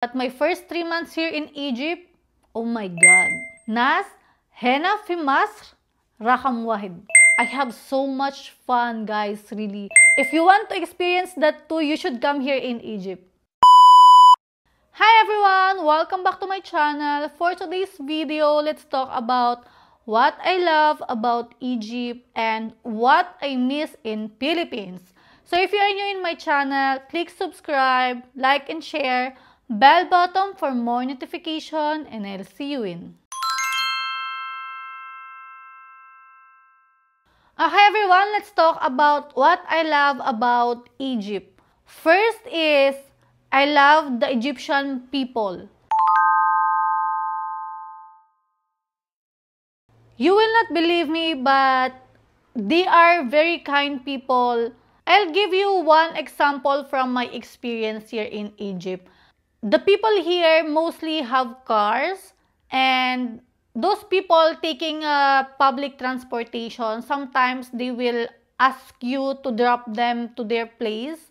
But my first 3 months here in Egypt, oh my God. Nas, hena fi Masr, rakam wahid. I have so much fun, guys, really. If you want to experience that too, you should come here in Egypt. Hi everyone! Welcome back to my channel. For today's video, let's talk about what I love about Egypt and what I miss in Philippines. So if you are new in my channel, click subscribe, like and share, bell button for more notification, and I'll see you in. Hi everyone, let's talk about what I love about Egypt. First is, I love the Egyptian people. You will not believe me, but they are very kind people. I'll give you one example from my experience here in Egypt. The people here mostly have cars, and those people taking public transportation, sometimes they will ask you to drop them to their place.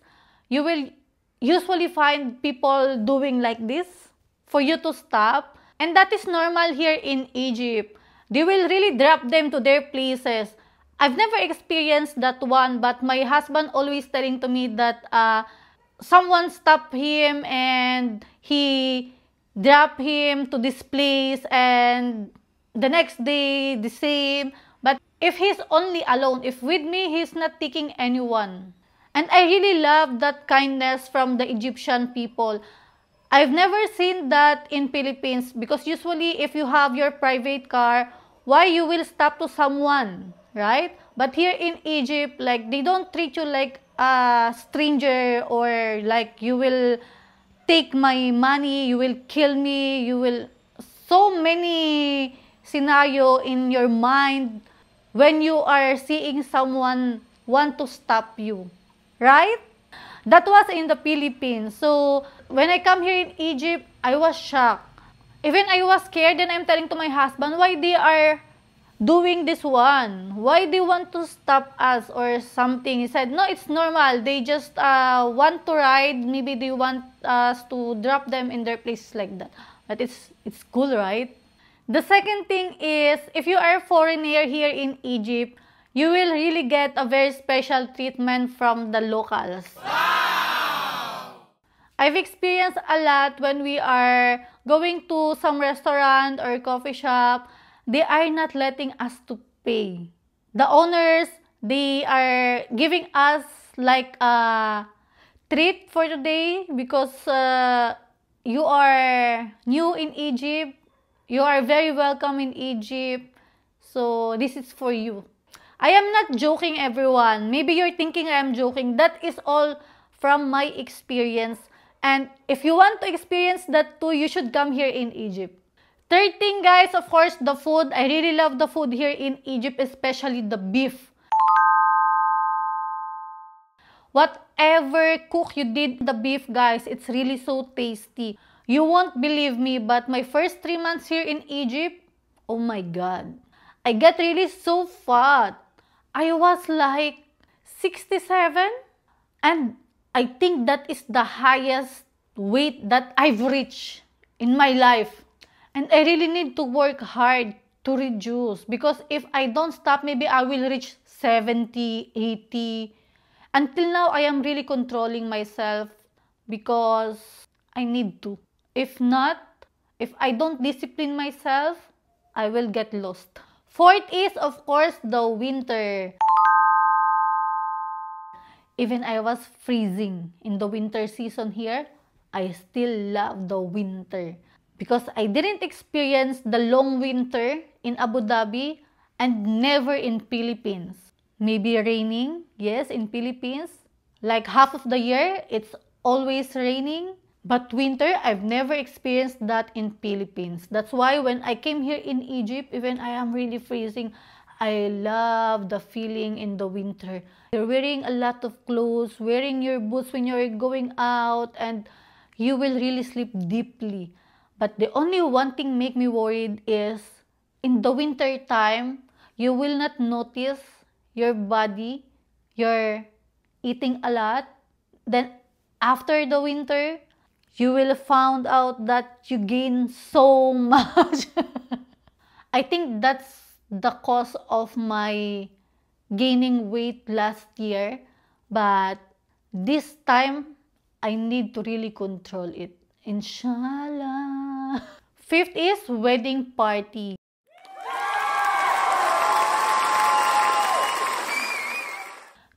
You will usually find people doing like this for you to stop, and that is normal here in Egypt. They will really drop them to their places. I've never experienced that one, but my husband always telling to me that someone stopped him and he dropped him to this place, and the next day the same. But if he's only alone, if with me, he's not taking anyone. And I really love that kindness from the Egyptian people. I've never seen that in Philippines, because usually if you have your private car, why you will stop to someone, right? But here in Egypt, like, they don't treat you like a stranger, or like you will take my money, you will kill me, you will, so many scenario in your mind when you are seeing someone want to stop you, right? That was in the Philippines. So when I come here in Egypt, I was shocked. Even I was scared, and I'm telling to my husband why they are doing this one. Why they want to stop us or something. He said, no, it's normal. They just want to ride. Maybe they want us to drop them in their places like that. But it's cool, right? The second thing is, if you are a foreigner here in Egypt, you will really get a very special treatment from the locals. Wow! I've experienced a lot when we are going to some restaurant or coffee shop. They are not letting us to pay. The owners, they are giving us like a treat for today, because you are new in Egypt. You are very welcome in Egypt. So this is for you. I am not joking, everyone. Maybe you're thinking I am joking. That is all from my experience. And if you want to experience that too, you should come here in Egypt. Third thing, guys, of course, the food. I really love the food here in Egypt, especially the beef. Whatever cook you did the beef, guys, it's really so tasty. You won't believe me, but my first 3 months here in Egypt, oh my God, I get really so fat. I was like 67, and I think that is the highest weight that I've reached in my life. And I really need to work hard to reduce, because if I don't stop, maybe I will reach 70, 80. Until now, I am really controlling myself because I need to. If not, if I don't discipline myself, I will get lost. Fourth is, of course, the winter. Even I was freezing in the winter season here, I still love the winter. Because I didn't experience the long winter in Abu Dhabi and never in Philippines. Maybe raining, yes, in Philippines. Like half of the year, it's always raining. But winter, I've never experienced that in Philippines. That's why when I came here in Egypt, even I am really freezing, I love the feeling in the winter. You're wearing a lot of clothes, wearing your boots when you're going out, and you will really sleep deeply. But the only one thing make me worried is, in the winter time, you will not notice your body, you're eating a lot. Then after the winter, you will find out that you gain so much. I think that's the cause of my gaining weight last year, but this time I need to really control it. Inshallah. Fifth is wedding party.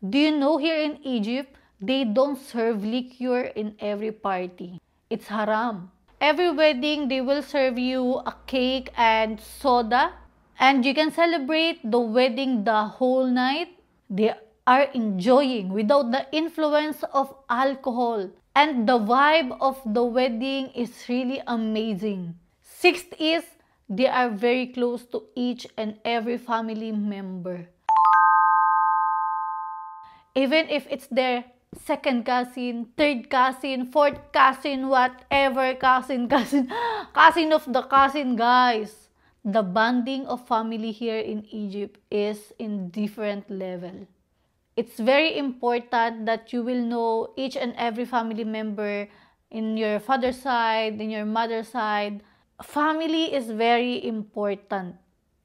Do you know here in Egypt, they don't serve liquor in every party. It's haram. Every wedding, they will serve you a cake and soda. And you can celebrate the wedding the whole night. They are enjoying without the influence of alcohol. And the vibe of the wedding is really amazing. Sixth is, they are very close to each and every family member. Even if it's their second cousin, third cousin, fourth cousin, whatever cousin of the cousin, guys. The bonding of family here in Egypt is in different level. It's very important that you will know each and every family member in your father's side, in your mother's side. Family is very important.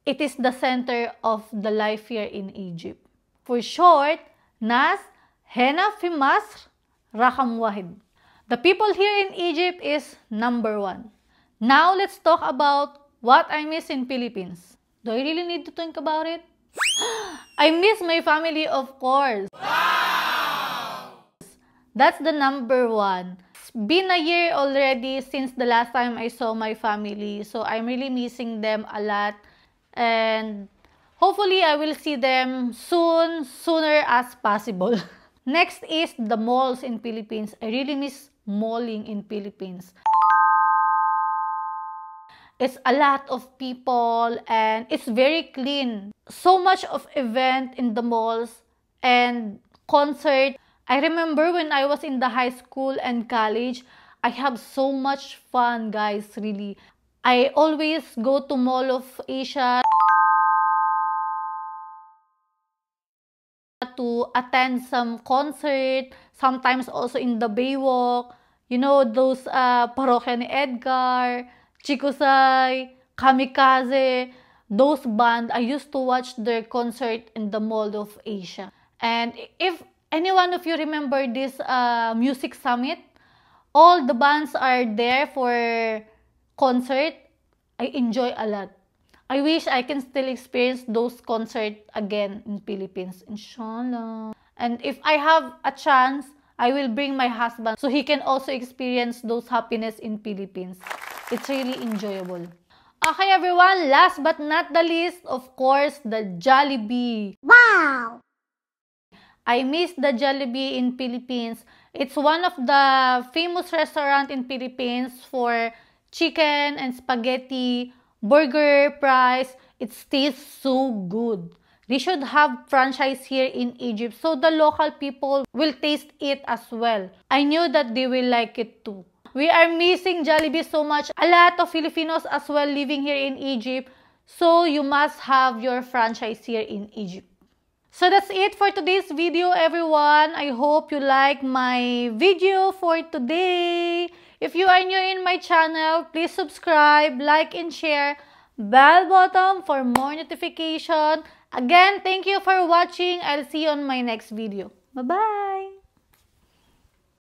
It is the center of the life here in Egypt. For short, Nas Hena fi Masr Rakam Wahid. The people here in Egypt is number one. Now let's talk about what I miss in Philippines. Do I really need to think about it? I miss my family, of course. Wow! That's the number one. It's been a year already since the last time I saw my family. So I'm really missing them a lot. And hopefully, I will see them soon, sooner as possible. Next is the malls in Philippines. I really miss malling in Philippines. It's a lot of people and it's very clean. So much of event in the malls and concert. I remember when I was in the high school and college, I have so much fun, guys, really. I always go to Mall of Asia to attend some concert, sometimes also in the Baywalk. You know, those Parokya ni Edgar, Chikusai, Kamikaze, those bands, I used to watch their concert in the Mall of Asia. And if any one of you remember this music summit, all the bands are there for concert. I enjoy a lot. I wish I can still experience those concerts again in Philippines, inshallah. And if I have a chance, I will bring my husband so he can also experience those happiness in Philippines. It's really enjoyable. Okay everyone, last but not the least, of course, the Jollibee. Wow! I miss the Jollibee in Philippines. It's one of the famous restaurants in Philippines for chicken and spaghetti, burger, fries. It tastes so good. They should have franchise here in Egypt so the local people will taste it as well. I knew that they will like it too. We are missing Jollibee so much. A lot of Filipinos as well living here in Egypt. So you must have your franchise here in Egypt. So that's it for today's video, everyone. I hope you like my video for today. If you are new in my channel, please subscribe, like, and share. Bell button for more notification. Again, thank you for watching. I'll see you on my next video. Bye-bye!